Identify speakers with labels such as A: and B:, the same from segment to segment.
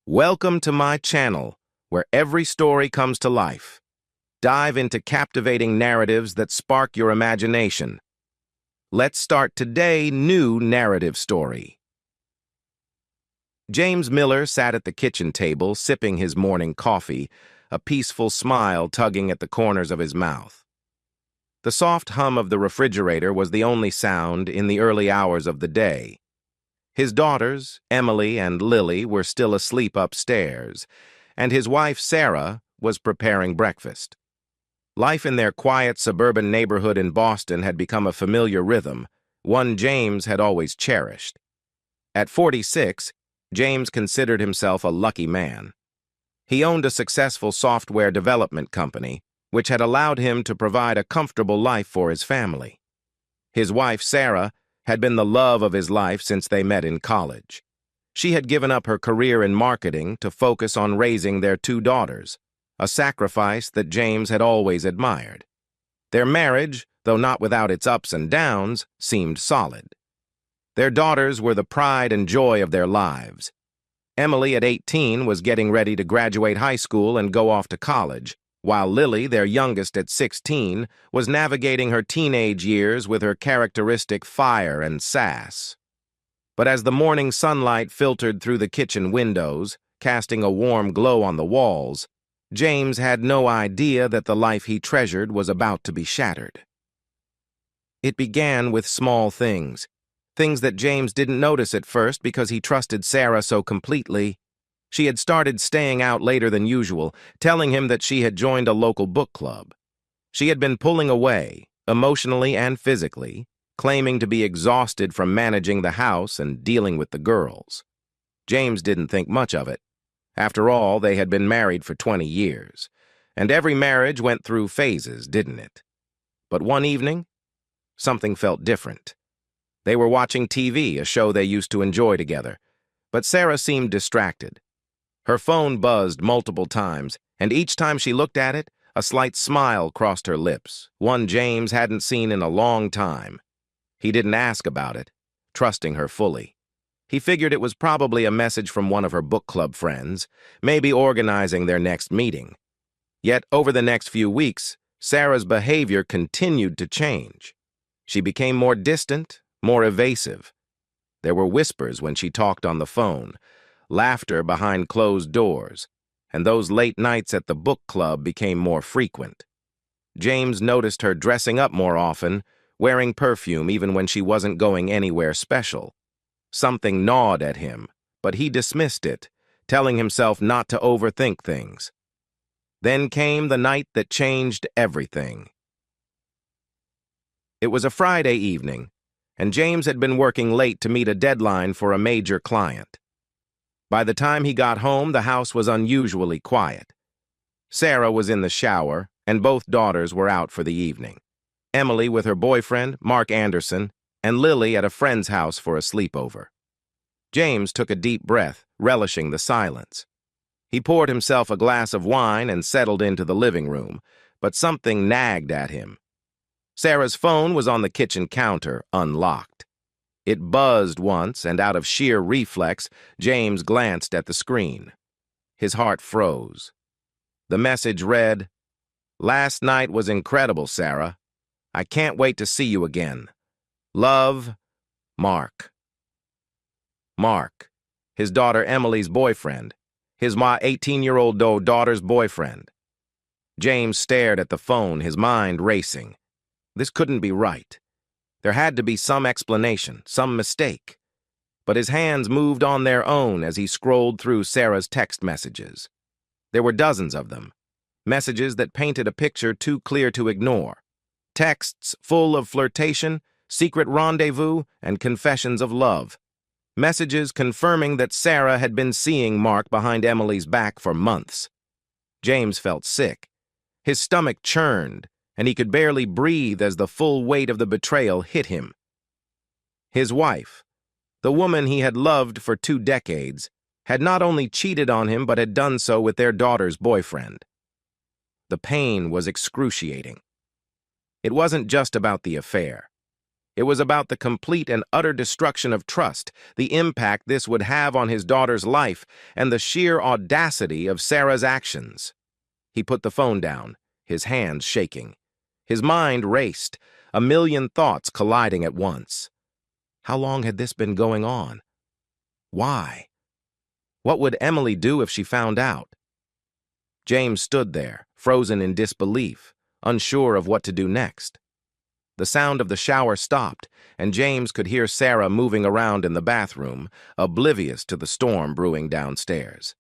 A: Welcome to my channel, where every story comes to life. Dive into captivating narratives that spark your imagination. Let's start today's new narrative story. James Miller sat at the kitchen table, sipping his morning coffee, a peaceful smile tugging at the corners of his mouth. The soft hum of the refrigerator was the only sound in the early hours of the day. His daughters, Emily and Lily, were still asleep upstairs, and his wife, Sarah, was preparing breakfast. Life in their quiet suburban neighborhood in Boston had become a familiar rhythm, one James had always cherished. At 46, James considered himself a lucky man. He owned a successful software development company, which had allowed him to provide a comfortable life for his family. His wife, Sarah, had been the love of his life since they met in college. She had given up her career in marketing to focus on raising their two daughters, a sacrifice that James had always admired. Their marriage, though not without its ups and downs, seemed solid. Their daughters were the pride and joy of their lives. Emily, at 18, was getting ready to graduate high school and go off to college, while Lily, their youngest at 16, was navigating her teenage years with her characteristic fire and sass. But as the morning sunlight filtered through the kitchen windows, casting a warm glow on the walls, James had no idea that the life he treasured was about to be shattered. It began with small things that James didn't notice at first because he trusted Sarah so completely. She had started staying out later than usual, telling him that she had joined a local book club. She had been pulling away, emotionally and physically, claiming to be exhausted from managing the house and dealing with the girls. James didn't think much of it. After all, they had been married for 20 years, and every marriage went through phases, didn't it? But one evening, something felt different. They were watching TV, a show they used to enjoy together, but Sarah seemed distracted. Her phone buzzed multiple times, and each time she looked at it, a slight smile crossed her lips, one James hadn't seen in a long time. He didn't ask about it, trusting her fully. He figured it was probably a message from one of her book club friends, maybe organizing their next meeting. Yet over the next few weeks, Sarah's behavior continued to change. She became more distant, more evasive. There were whispers when she talked on the phone, laughter behind closed doors, and those late nights at the book club became more frequent. James noticed her dressing up more often, wearing perfume even when she wasn't going anywhere special. Something gnawed at him, but he dismissed it, telling himself not to overthink things. Then came the night that changed everything. It was a Friday evening, and James had been working late to meet a deadline for a major client. By the time he got home, the house was unusually quiet. Sarah was in the shower, and both daughters were out for the evening. Emily with her boyfriend, Mark Anderson, and Lily at a friend's house for a sleepover. James took a deep breath, relishing the silence. He poured himself a glass of wine and settled into the living room, but something nagged at him. Sarah's phone was on the kitchen counter, unlocked. It buzzed once, and out of sheer reflex, James glanced at the screen. His heart froze. The message read, "Last night was incredible, Sarah. I can't wait to see you again. Love, Mark." Mark, his daughter Emily's boyfriend, his 18-year-old daughter's boyfriend. James stared at the phone, his mind racing. This couldn't be right. There had to be some explanation, some mistake. But his hands moved on their own as he scrolled through Sarah's text messages. There were dozens of them, messages that painted a picture too clear to ignore. Texts full of flirtation, secret rendezvous, and confessions of love. Messages confirming that Sarah had been seeing Mark behind Emily's back for months. James felt sick. His stomach churned, and he could barely breathe as the full weight of the betrayal hit him. His wife, the woman he had loved for 2 decades, had not only cheated on him but had done so with their daughter's boyfriend. The pain was excruciating. It wasn't just about the affair. It was about the complete and utter destruction of trust, the impact this would have on his daughter's life, and the sheer audacity of Sarah's actions. He put the phone down, his hands shaking. His mind raced, a million thoughts colliding at once. How long had this been going on? Why? What would Emily do if she found out? James stood there, frozen in disbelief, unsure of what to do next. The sound of the shower stopped, and James could hear Sarah moving around in the bathroom, oblivious to the storm brewing downstairs.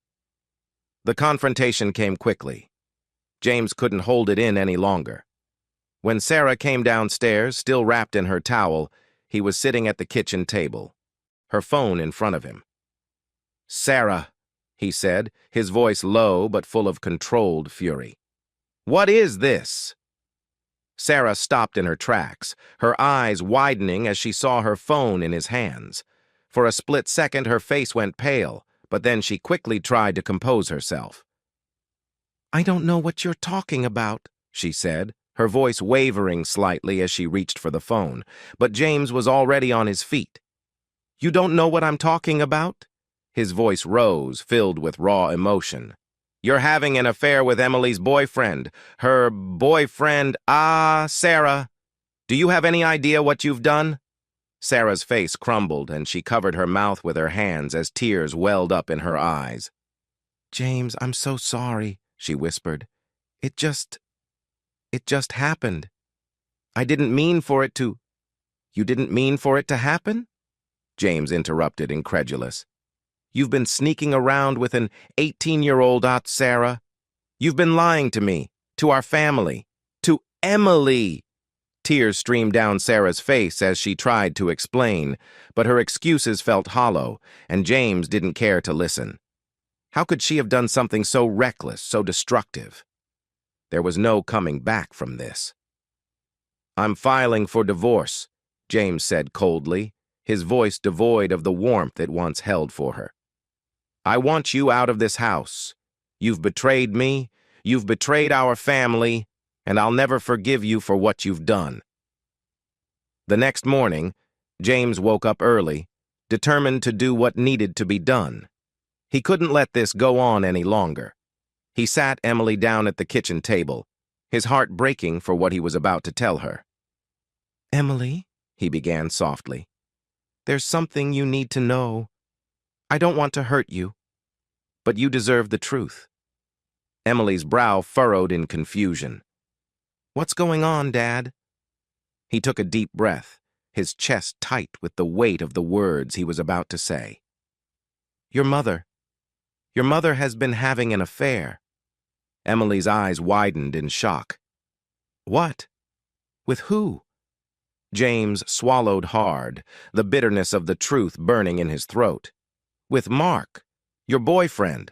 A: The confrontation came quickly. James couldn't hold it in any longer. When Sarah came downstairs, still wrapped in her towel, he was sitting at the kitchen table, her phone in front of him. "Sarah," he said, his voice low but full of controlled fury. "What is this?" Sarah stopped in her tracks, her eyes widening as she saw her phone in his hands. For a split second, her face went pale, but then she quickly tried to compose herself. "I don't know what you're talking about," she said, her voice wavering slightly as she reached for the phone, but James was already on his feet. "You don't know what I'm talking about?" His voice rose, filled with raw emotion. "You're having an affair with Emily's boyfriend. Her boyfriend, Sarah. Do you have any idea what you've done?" Sarah's face crumbled, and she covered her mouth with her hands as tears welled up in her eyes. "James, I'm so sorry," she whispered. It just happened. I didn't mean for it to—" "You didn't mean for it to happen?" James interrupted, incredulous. "You've been sneaking around with an 18-year-old Sarah. You've been lying to me, to our family, to Emily." Tears streamed down Sarah's face as she tried to explain, but her excuses felt hollow, and James didn't care to listen. How could she have done something so reckless, so destructive? There was no coming back from this. "I'm filing for divorce," James said coldly, his voice devoid of the warmth it once held for her. "I want you out of this house. You've betrayed me, you've betrayed our family, and I'll never forgive you for what you've done." The next morning, James woke up early, determined to do what needed to be done. He couldn't let this go on any longer. He sat Emily down at the kitchen table, his heart breaking for what he was about to tell her. "Emily," he began softly, "there's something you need to know. I don't want to hurt you, but you deserve the truth." Emily's brow furrowed in confusion. "What's going on, Dad?" He took a deep breath, his chest tight with the weight of the words he was about to say. Your mother has been having an affair." Emily's eyes widened in shock. "What? With who?" James swallowed hard, the bitterness of the truth burning in his throat. "With Mark, your boyfriend."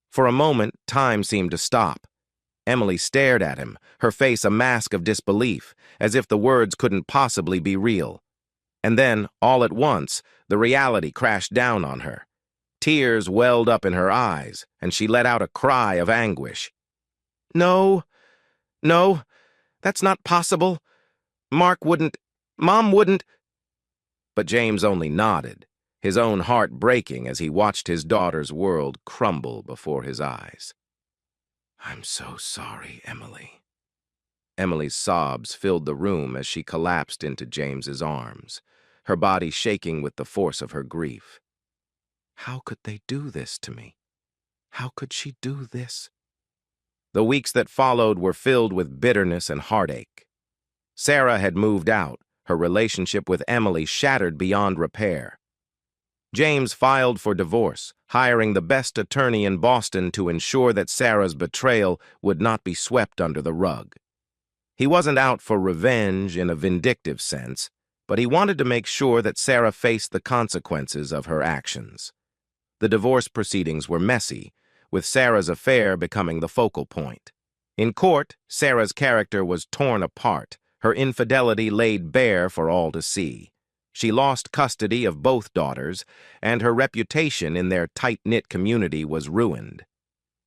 A: For a moment, time seemed to stop. Emily stared at him, her face a mask of disbelief, as if the words couldn't possibly be real. And then, all at once, the reality crashed down on her. Tears welled up in her eyes, and she let out a cry of anguish. No, that's not possible. Mark wouldn't, Mom wouldn't." But James only nodded, his own heart breaking as he watched his daughter's world crumble before his eyes. "I'm so sorry, Emily." Emily's sobs filled the room as she collapsed into James's arms, her body shaking with the force of her grief. How could they do this to me? How could she do this? The weeks that followed were filled with bitterness and heartache. Sarah had moved out, her relationship with Emily shattered beyond repair. James filed for divorce, hiring the best attorney in Boston to ensure that Sarah's betrayal would not be swept under the rug. He wasn't out for revenge in a vindictive sense, but he wanted to make sure that Sarah faced the consequences of her actions. The divorce proceedings were messy, with Sarah's affair becoming the focal point. In court, Sarah's character was torn apart, her infidelity laid bare for all to see. She lost custody of both daughters, and her reputation in their tight-knit community was ruined.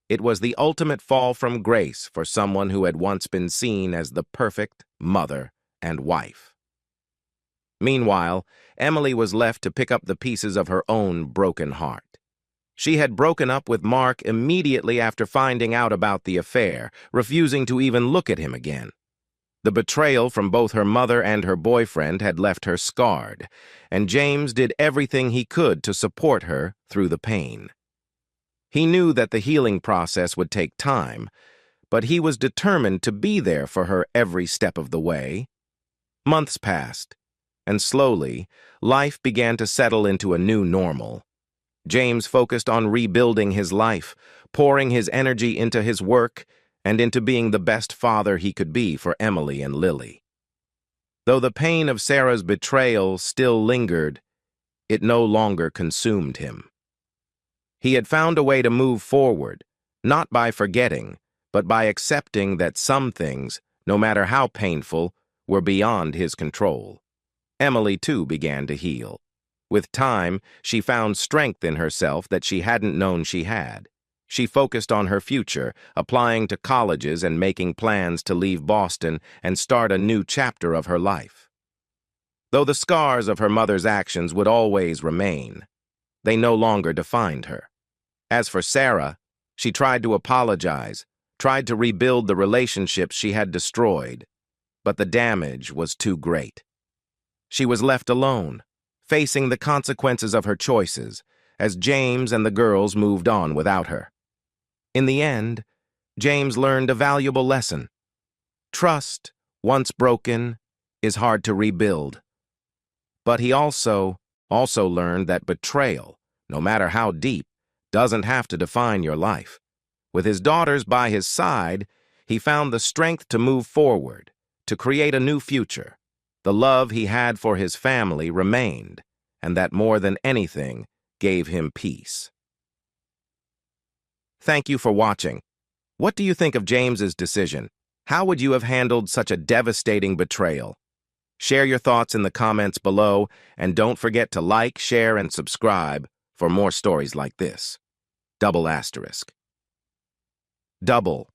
A: It was the ultimate fall from grace for someone who had once been seen as the perfect mother and wife. Meanwhile, Emily was left to pick up the pieces of her own broken heart. She had broken up with Mark immediately after finding out about the affair, refusing to even look at him again. The betrayal from both her mother and her boyfriend had left her scarred, and James did everything he could to support her through the pain. He knew that the healing process would take time, but he was determined to be there for her every step of the way. Months passed, and slowly, life began to settle into a new normal. James focused on rebuilding his life, pouring his energy into his work and into being the best father he could be for Emily and Lily. Though the pain of Sarah's betrayal still lingered, it no longer consumed him. He had found a way to move forward, not by forgetting, but by accepting that some things, no matter how painful, were beyond his control. Emily, too, began to heal. With time, she found strength in herself that she hadn't known she had. She focused on her future, applying to colleges and making plans to leave Boston and start a new chapter of her life. Though the scars of her mother's actions would always remain, they no longer defined her. As for Sarah, she tried to apologize, tried to rebuild the relationships she had destroyed, but the damage was too great. She was left alone, facing the consequences of her choices, as James and the girls moved on without her. In the end, James learned a valuable lesson. Trust, once broken, is hard to rebuild. But he also learned that betrayal, no matter how deep, doesn't have to define your life. With his daughters by his side, he found the strength to move forward, to create a new future. The love he had for his family remained, and that more than anything gave him peace. Thank you for watching. What do you think of James's decision? How would you have handled such a devastating betrayal? Share your thoughts in the comments below, and don't forget to like, share, and subscribe for more stories like this. Double.